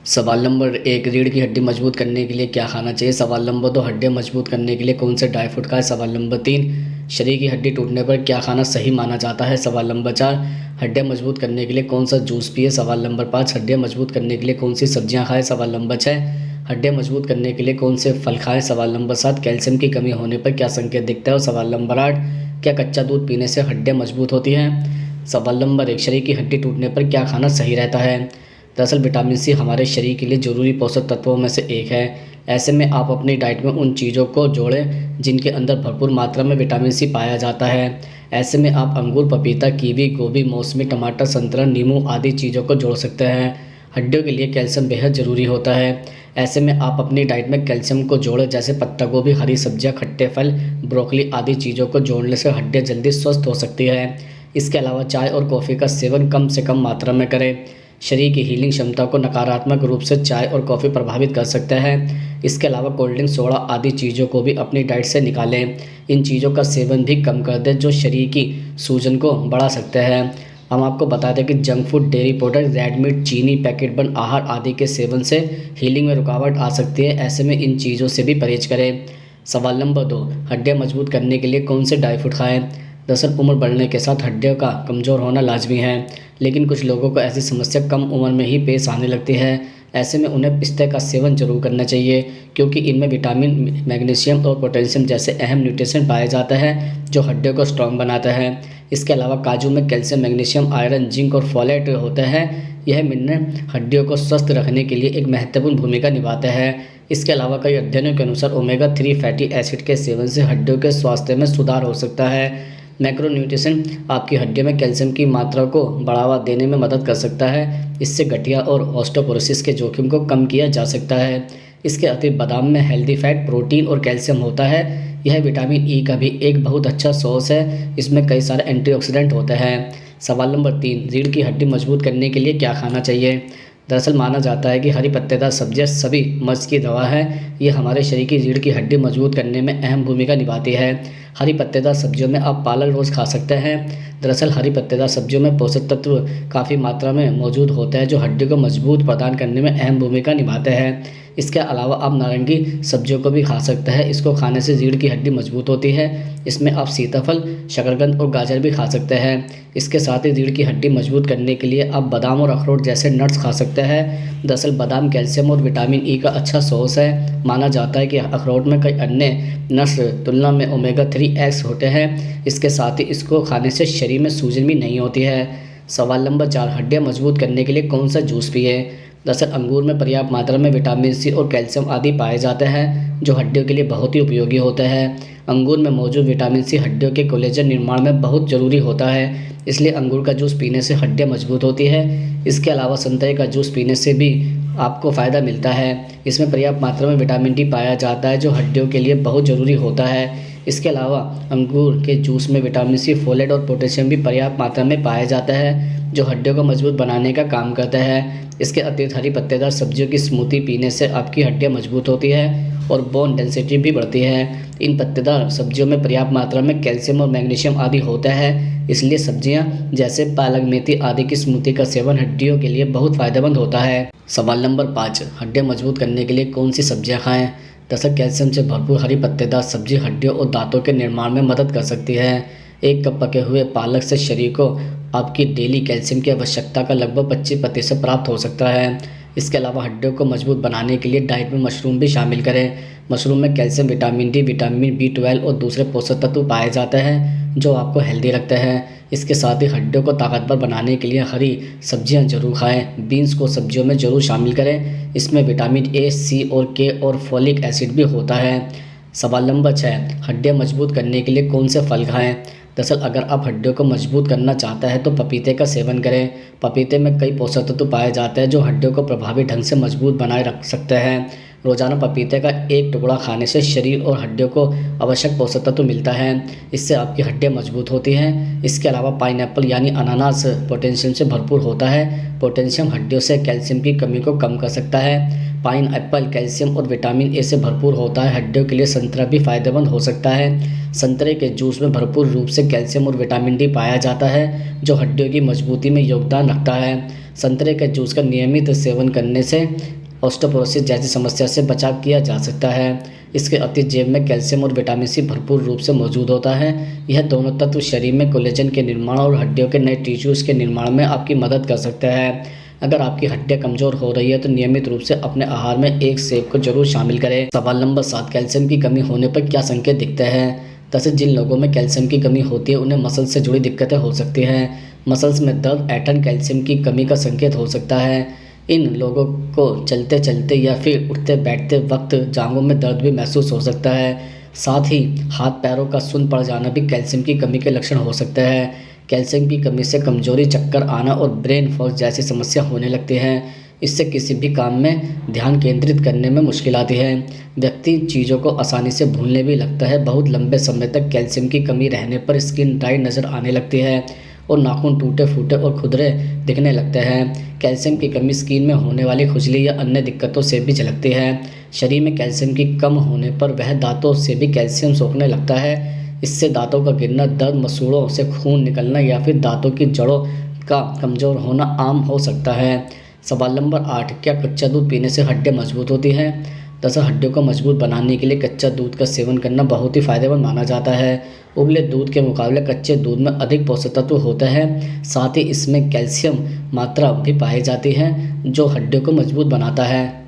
सवाल नंबर 1, रीढ़ की हड्डी मजबूत करने के लिए क्या खाना चाहिए। सवाल नंबर 2, हड्डियाँ मजबूत करने के लिए कौन से ड्राई फ्रूट खाएं। सवाल नंबर 3, शरीर की हड्डी टूटने पर क्या खाना सही माना जाता है। सवाल नंबर 4, हड्डियाँ मजबूत करने के लिए कौन सा जूस पिए। सवाल नंबर 5, हड्डियाँ मजबूत करने के लिए कौन सी सब्जियां खाएं। सवाल नंबर 6, हड्डियाँ मजबूत करने के लिए कौन से फल खाएं। सवाल नंबर 7, कैल्शियम की कमी होने पर क्या संकेत दिखता है। और सवाल नंबर 8, क्या कच्चा दूध पीने से हड्डियाँ मजबूत होती हैं। सवाल नंबर 1, शरीर की हड्डी टूटने पर क्या खाना सही रहता है। दरअसल विटामिन सी हमारे शरीर के लिए जरूरी पोषक तत्वों में से एक है। ऐसे में आप अपनी डाइट में उन चीज़ों को जोड़ें जिनके अंदर भरपूर मात्रा में विटामिन सी पाया जाता है। ऐसे में आप अंगूर, पपीता, कीवी, गोभी, मौसमी, टमाटर, संतरा, नींबू आदि चीज़ों को जोड़ सकते हैं। हड्डियों के लिए कैल्शियम बेहद ज़रूरी होता है। ऐसे में आप अपनी डाइट में कैल्शियम को जोड़ें, जैसे पत्ता गोभी, हरी सब्जियां, खट्टे फल, ब्रोकली आदि चीज़ों को जोड़ने से हड्डियाँ जल्दी स्वस्थ हो सकती है। इसके अलावा चाय और कॉफ़ी का सेवन कम से कम मात्रा में करें। शरीर की हीलिंग क्षमता को नकारात्मक रूप से चाय और कॉफ़ी प्रभावित कर सकता है। इसके अलावा कोल्ड ड्रिंक, सोडा आदि चीज़ों को भी अपनी डाइट से निकालें। इन चीज़ों का सेवन भी कम कर दें जो शरीर की सूजन को बढ़ा सकते हैं। हम आपको बता दें कि junk food, dairy product, red meat, चीनी, पैकेट बंद आहार आदि के सेवन से हीलिंग में रुकावट आ सकती है। ऐसे में इन चीज़ों से भी परहेज करें। सवाल नंबर 2, हड्डियाँ मजबूत करने के लिए कौन से ड्राई फ्रूट खाएं। दरअसल उम्र बढ़ने के साथ हड्डियों का कमज़ोर होना लाजमी है, लेकिन कुछ लोगों को ऐसी समस्या कम उम्र में ही पेश आने लगती है। ऐसे में उन्हें पिस्ते का सेवन जरूर करना चाहिए, क्योंकि इनमें विटामिन, मैग्नीशियम और पोटेशियम जैसे अहम न्यूट्रिशन पाए जाते हैं जो हड्डियों को स्ट्रॉन्ग बनाता है। इसके अलावा काजू में कैल्शियम, मैग्नीशियम, आयरन, जिंक और फोलेट होते हैं। यह मिनरल हड्डियों को स्वस्थ रखने के लिए एक महत्वपूर्ण भूमिका निभाते हैं। इसके अलावा कई अध्ययनों के अनुसार ओमेगा 3 फैटी एसिड के सेवन से हड्डियों के स्वास्थ्य में सुधार हो सकता है। मैक्रोन्यूट्रिशन आपकी हड्डियों में कैल्शियम की मात्रा को बढ़ावा देने में मदद कर सकता है। इससे गठिया और ऑस्टियोपोरोसिस के जोखिम को कम किया जा सकता है। इसके अतिरिक्त बादाम में हेल्दी फैट, प्रोटीन और कैल्शियम होता है। यह विटामिन ई का भी एक बहुत अच्छा सोर्स है। इसमें कई सारे एंटीऑक्सीडेंट होते हैं। सवाल नंबर 3, रीढ़ की हड्डी मजबूत करने के लिए क्या खाना चाहिए। दरअसल माना जाता है कि हरी पत्तेदार सब्जियां सभी मर्ज की दवा है। ये हमारे शरीर की रीढ़ की हड्डी मजबूत करने में अहम भूमिका निभाती है। हरी पत्तेदार सब्जियों में आप पालक रोज़ खा सकते हैं। दरअसल हरी पत्तेदार सब्जियों में पोषक तत्व काफ़ी मात्रा में मौजूद होते हैं जो हड्डी को मजबूत प्रदान करने में अहम भूमिका निभाते हैं। इसके अलावा आप नारंगी सब्जियों को भी खा सकते हैं। इसको खाने से रीढ़ की हड्डी मजबूत होती है। इसमें आप सीताफल, शकरकंद और गाजर भी खा सकते हैं। इसके साथ ही रीढ़ की हड्डी मजबूत करने के लिए आप बादाम और अखरोट जैसे नट्स खा सकते हैं। दरअसल बादाम कैल्शियम और विटामिन ई का अच्छा सोर्स है। माना जाता है कि अखरोट में कई अन्य नट्स तुलना में ओमेगा 3 होते हैं। इसके साथ ही इसको खाने से शरीर में सूजन भी नहीं होती है। सवाल नंबर 4, हड्डियाँ मजबूत करने के लिए कौन सा जूस पिए। दरअसल अंगूर में पर्याप्त मात्रा में विटामिन सी और कैल्शियम आदि पाए जाते हैं जो हड्डियों के लिए बहुत ही उपयोगी होते हैं। अंगूर में मौजूद विटामिन सी हड्डियों के कोलेजन निर्माण में बहुत ज़रूरी होता है, इसलिए अंगूर का जूस पीने से हड्डियाँ मजबूत होती है। इसके अलावा संतरे का जूस पीने से भी आपको फ़ायदा मिलता है। इसमें पर्याप्त मात्रा में विटामिन डी पाया जाता है जो हड्डियों के लिए बहुत ज़रूरी होता है। इसके अलावा अंगूर के जूस में विटामिन सी, फोलेट और पोटेशियम भी पर्याप्त मात्रा में पाया जाता है जो हड्डियों को मजबूत बनाने का काम करता है। इसके अतिरिक्त हरी पत्तेदार सब्जियों की स्मूदी पीने से आपकी हड्डियाँ मजबूत होती है और बोन डेंसिटी भी बढ़ती है। इन पत्तेदार सब्जियों में पर्याप्त मात्रा में कैल्शियम और मैग्नीशियम आदि होता है, इसलिए सब्जियां जैसे पालक, मेथी आदि की स्मूदी का सेवन हड्डियों के लिए बहुत फायदेमंद होता है। सवाल नंबर 5, हड्डियाँ मजबूत करने के लिए कौन सी सब्जियां खाएं। दरअसल कैल्शियम से भरपूर हरी पत्तेदार सब्जी हड्डियों और दांतों के निर्माण में मदद कर सकती है। 1 कप पके हुए पालक से शरीर को आपकी डेली कैल्शियम की आवश्यकता का लगभग 25% प्राप्त हो सकता है। इसके अलावा हड्डियों को मजबूत बनाने के लिए डाइट में मशरूम भी शामिल करें। मशरूम में calcium, vitamin D, vitamin B12 और दूसरे पोषक तत्व पाए जाते हैं जो आपको हेल्दी रखते हैं। इसके साथ ही हड्डियों को ताकतवर बनाने के लिए हरी सब्जियां जरूर खाएं। बीन्स को सब्जियों में जरूर शामिल करें। इसमें विटामिन ए, सी और के और फोलिक एसिड भी होता है। सवाल नंबर 6, हड्डियाँ मजबूत करने के लिए कौन से फल खाएँ। दरअसल अगर आप हड्डियों को मजबूत करना चाहते हैं तो पपीते का सेवन करें। पपीते में कई पोषक तत्व पाए जाते हैं जो हड्डियों को प्रभावी ढंग से मजबूत बनाए रख सकते हैं। रोज़ाना पपीते का एक टुकड़ा खाने से शरीर और हड्डियों को आवश्यक पोषक तत्व मिलता है। इससे आपकी हड्डियाँ मजबूत होती हैं। इसके अलावा पाइनएप्पल यानी अनानास पोटेशियम से भरपूर होता है। पोटेशियम हड्डियों से कैल्शियम की कमी को कम कर सकता है। पाइनएप्पल कैल्शियम और विटामिन ए से भरपूर होता है। हड्डियों के लिए संतरा भी फायदेमंद हो सकता है। संतरे के जूस में भरपूर रूप से कैल्शियम और विटामिन डी पाया जाता है, जो हड्डियों की मजबूती में योगदान रखता है। संतरे के जूस का नियमित सेवन करने से ऑस्टियोपोरोसिस जैसी समस्या से बचाव किया जा सकता है। इसके अतिरिक्त जेब में कैल्शियम और विटामिन सी भरपूर रूप से मौजूद होता है। यह दोनों तत्व शरीर में कोलेजन के निर्माण और हड्डियों के नए टिश्यूज़ के निर्माण में आपकी मदद कर सकते हैं। अगर आपकी हड्डियां कमज़ोर हो रही है तो नियमित रूप से अपने आहार में एक सेब को जरूर शामिल करें। सवाल नंबर 7, कैल्शियम की कमी होने पर क्या संकेत दिखते हैं? दरअसल जिन लोगों में कैल्शियम की कमी होती है उन्हें मसल्स से जुड़ी दिक्कतें हो सकती हैं। मसल्स में दर्द ऐंठन कैल्शियम की कमी का संकेत हो सकता है। इन लोगों को चलते चलते या फिर उठते बैठते वक्त जांघों में दर्द भी महसूस हो सकता है। साथ ही हाथ पैरों का सुन्न पड़ जाना भी कैल्शियम की कमी के लक्षण हो सकते हैं। कैल्शियम की कमी से कमजोरी, चक्कर आना और ब्रेन फॉग जैसी समस्या होने लगती हैं। इससे किसी भी काम में ध्यान केंद्रित करने में मुश्किल आती है। व्यक्ति चीज़ों को आसानी से भूलने भी लगता है। बहुत लंबे समय तक कैल्शियम की कमी रहने पर स्किन ड्राई नज़र आने लगती है और नाखून टूटे फूटे और खुरदरे दिखने लगते हैं। कैल्शियम की कमी स्किन में होने वाली खुजली या अन्य दिक्कतों से भी झलकती है। शरीर में कैल्शियम की कम होने पर वह दांतों से भी कैल्शियम सोखने लगता है। इससे दांतों का गिरना, दर्द, मसूड़ों से खून निकलना या फिर दांतों की जड़ों का कमज़ोर होना आम हो सकता है। सवाल नंबर 8, क्या कच्चा दूध पीने से हड्डियाँ मजबूत होती हैं? दरअसल हड्डियों को मजबूत बनाने के लिए कच्चा दूध का सेवन करना बहुत ही फायदेमंद माना जाता है। उबले दूध के मुकाबले कच्चे दूध में अधिक पोषक तत्व होते हैं। साथ ही इसमें कैल्शियम मात्रा भी पाई जाती है जो हड्डियों को मजबूत बनाता है।